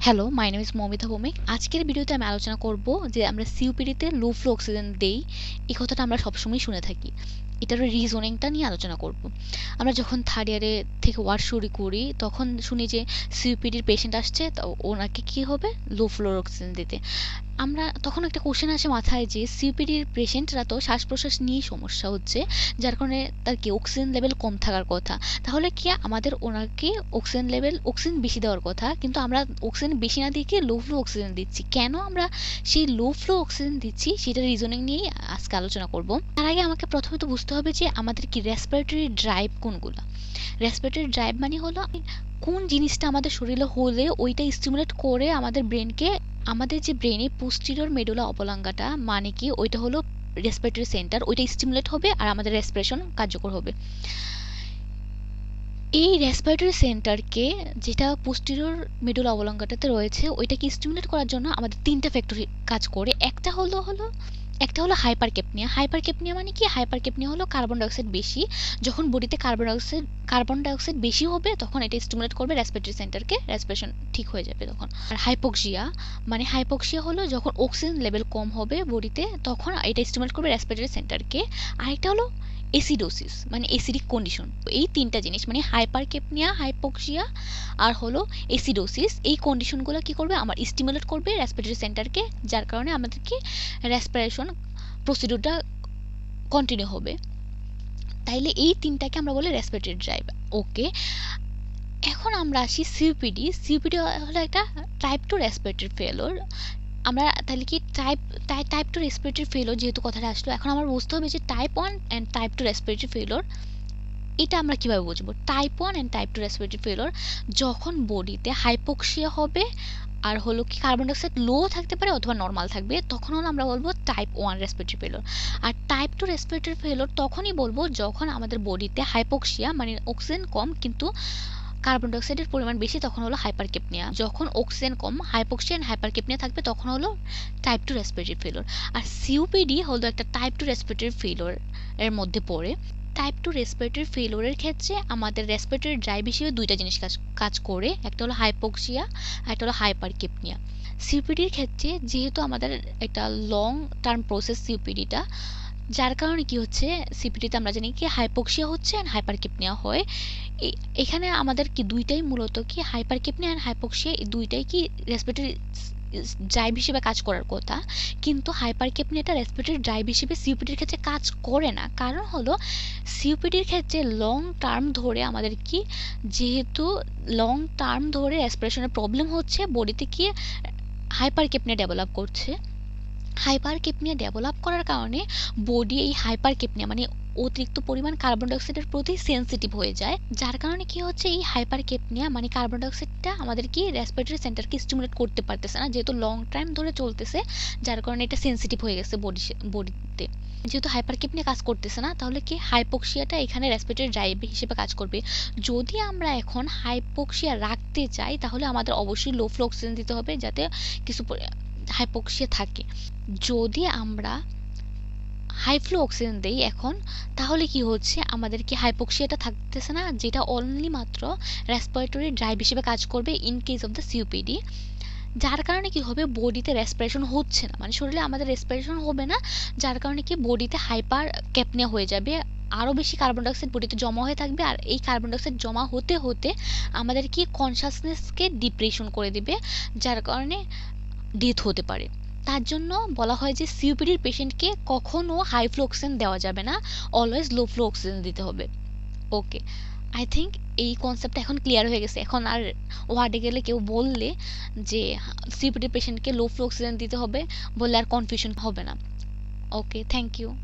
Hello, my name is Moumita Bhowmik. আজকের ভিডিওতে আমি আলোচনা করব যে আমরা সিওপিডিতে লো ফ্লো অক্সিজেন দেই, এই কথাটা আমরা সবসময় শুনে থাকি। এটার রিজনিংটা নিয়ে আলোচনা করব। আমরা যখন থার্ড ইয়ারে থেকে ওয়ার্ড শুরু করি তখন শুনি যে সিওপিডির পেশেন্ট আসছে, তো ওনাকে কি হবে, লো ফ্লোর অক্সিজেন দিতে। আমরা তখন একটা কোশ্চেন আসে মাথায় যে সিওপিডির পেশেন্টরা তো শ্বাস প্রশ্বাস নিয়ে সমস্যা হচ্ছে, যার কারণে তার কি অক্সিজেন লেভেল কম থাকার কথা। তাহলে কি আমাদের ওনাকে অক্সিজেন বেশি দেওয়ার কথা, কিন্তু আমরা অক্সিজেন বেশি না দিয়ে লো ফ্লো অক্সিজেন দিচ্ছি। কেন আমরা সেই লো ফ্লো অক্সিজেন দিচ্ছি সেটার রিজনিং নিয়েই আজকে আলোচনা করব। তার আগে আমাকে প্রথমে তো বুঝতে হবে যে আমাদের কি রেসপিরেটরি ড্রাইভ কোনগুলো। রেসপিরেটরি ড্রাইভ মানে হলো কোন জিনিসটা আমাদের শরীরে হলে ওইটা স্টিমুলেট করে আমাদের ব্রেনকে, আমাদের যে ব্রেনে পোস্টিরিয়র মেডুলা অবলাঙ্গাটা মানে কি ওইটা হলো রেসপিরেটরি সেন্টার, ওইটা স্টিমুলেট হবে আর আমাদের রেসপিরেশন কার্যকর হবে। এই রেসপিরেটরি সেন্টারকে, যেটা পোস্টিরিয়র মেডুলা অবলাঙ্গাটাতে রয়েছে, ওইটাকে স্টিমুলেট করার জন্য আমাদের তিনটা ফ্যাক্টর কাজ করে। একটা হলো হাইপারকেপনিয়া। হাইপারকেপনিয়া মানে কি? হাইপারকেপনিয়া হলো কার্বন ডাইঅক্সাইড বেশি। যখন বডিতে কার্বন ডাইঅক্সাইড বেশি হবে তখন এটা স্টিমুলেট করবে রেসপিরেটরি সেন্টারকে, রেসপিরেশন ঠিক হয়ে যাবে তখন। আর হাইপোক্সিয়া হলো যখন অক্সিজেন লেভেল কম হবে বডিতে, তখন এটা স্টিমুলেট করবে রেসপিরেটরি সেন্টারকে। আরেকটা হলো এসিডোসিস, মানে এসিডিক কন্ডিশন। এই তিনটা জিনিস মানে হাইপারকেপনিয়া, হাইপোক্সিয়া আর হলো এসিডোসিস, এই কন্ডিশনগুলো কি করবে, আমার স্টিমুলেট করবে রেসপিরেটরি সেন্টারকে, যার কারণে আমাদেরকে রেসপিরেশন প্রসিডিউরটা কন্টিনিউ হবে। তাইলে এই তিনটাকে আমরা বলি রেসপিরেটরি ড্রাইভ। ওকে, এখন আমরা আসি সিওপিডি। সিওপিডি হলো একটা টাইপ 2 রেসপিরেটরি ফেলোর। আমরা তাহলে কি টাইপ 2 রেসপিরেটরি ফেলোর যেহেতু কথাটা আসলো, এখন আমার বুঝতে হবে যে টাইপ 1 অ্যান্ড টাইপ 2 রেসপিরেটরি ফেলোর এটা আমরা কিভাবে বুঝবো। টাইপ 1 অ্যান্ড টাইপ 2 রেসপিরেটরি ফেলোর যখন বডিতে হাইপোক্সিয়া হবে আর হলো কি কার্বন ডাইঅক্সাইড লো থাকতে পারে অথবা নর্মাল থাকবে, তখন হলো আমরা বলবো টাইপ 1 রেসপিরেটরি ফেলোর। আর টাইপ 2 রেসপিরেটরি ফেলোর তখনই বলবো যখন আমাদের বডিতে হাইপোক্সিয়া মানে অক্সিজেন কম কিন্তু কার্বন ডাইঅক্সাইডের পরিমাণ বেশি, তখন হলো হাইপারকেপনিয়া। যখন অক্সিজেন কম, হাইপোক্সিয়া এন্ড হাইপারকেপনিয়া থাকবে, তখন হলো টাইপ 2 রেসপিরেটরি ফেলোর। আর সিওপিডি হলো একটা টাইপ 2 রেসপিরেটরি ফেলোর এর মধ্যে পড়ে। টাইপ 2 রেসপিরেটরি ফেলোরের ক্ষেত্রে আমাদের রেসপিরেটরি ড্রাইভ হিসেবে দুইটা জিনিস কাজ করে, একটা হলো হাইপোক্সিয়া আর একটা হলো হাইপারকেপনিয়া। সিওপিডির ক্ষেত্রে যেহেতু আমাদের একটা লং টার্ম প্রসেস সিওপিডিটা, যার কারণে কি হচ্ছে, সিপিডিতে আমরা জানি কি হাইপোক্সিয়া হচ্ছে আর হাইপারকেপনিয়া হয়। এখানে আমাদের কি দুইটাই মূলত কি হাইপারকেপনিয়া আর হাইপোক্সিয়া, এই দুইটাই কি রেসপিরেটরি ড্রাইভ হিসেবে কাজ করার কথা, কিন্তু হাইপারকেপনিয়াটা রেসপিরেটরি ড্রাইভ হিসেবে সিওপিডির ক্ষেত্রে কাজ করে না। কারণ হলো সিওপিডির ক্ষেত্রে লং টার্ম ধরে আমাদের কি, যেহেতু লং টার্ম ধরে রেসপিরেশনের প্রবলেম হচ্ছে, বডিতে কি হাইপারকেপনিয়া ডেভেলপ করছে। হাইপারকেপনিয়া ডেভেলপ করার কারণে বডি এই হাইপারকেপনিয়া মানে অতিরিক্ত পরিমাণ কার্বন ডাইঅক্সাইডের প্রতি সেন্সিটিভ হয়ে যায়, যার কারণে কি হচ্ছে, এই হাইপারকেপনিয়া মানে কার্বন ডাইঅক্সাইডটা আমাদের কি রেসপিরেটরি সেন্টারকে স্টিমুলেট করতে পারতেছে না, যেহেতু লং টাইম ধরে চলতেছে, যার কারণে এটা সেন্সিটিভ হয়ে গেছে বডিতে। যেহেতু হাইপারকেপনিয়া কাজ করতেছে না, তাহলে কি হাইপোক্সিয়াটা এখানে রেসপিরেটরি ড্রাইভ হিসেবে কাজ করবে। যদি আমরা এখন হাইপোক্সিয়া রাখতে চাই তাহলে আমাদের অবশ্যই লো ফ্লো অক্সিজেন দিতে হবে যাতে কিছু হাইপোক্সিয়া থাকে। যদি আমরা হাই ফ্লো অক্সিজেন দেই এখন, তাহলে কি হচ্ছে, আমাদের কি হাইপোক্সিয়াটা থাকতেছে না, যেটা অনলি মাত্র রেসপিরেটরি ড্রাইভ হিসেবে কাজ করবে in case of the COPD. যার কারণে কি হবে, বডিতে রেসপিরেশন হচ্ছে না, মানে শরীরে আমাদের রেসপিরেশন হবে না, যার কারণে কি বডিতে হাইপার ক্যাপনিয়া হয়ে যাবে, আরও বেশি কার্বন ডাইঅক্সাইড বডিতে জমা হয়ে থাকবে। আর এই কার্বন ডাইঅক্সাইড জমা হতে হতে আমাদের কি কনসাসনেসকে ডিপ্রেশন করে দিবে, যার কারণে ডেথ হতে পারে। তার জন্য বলা হয় যে সিওপিডির পেশেন্টকে কখনো হাই ফ্লো অক্সিজেন দেওয়া যাবে না, অলওয়েজ লো ফ্লো অক্সিজেন দিতে হবে। ওকে, আই থিঙ্ক এই কনসেপ্টটা এখন ক্লিয়ার হয়ে গেছে। এখন আর ওয়ার্ডে গেলে কেউ বললে যে সিওপিডির পেশেন্টকে লো ফ্লো অক্সিজেন দিতে হবে বললে আর কনফিউশন হবে না। ওকে, থ্যাংক ইউ।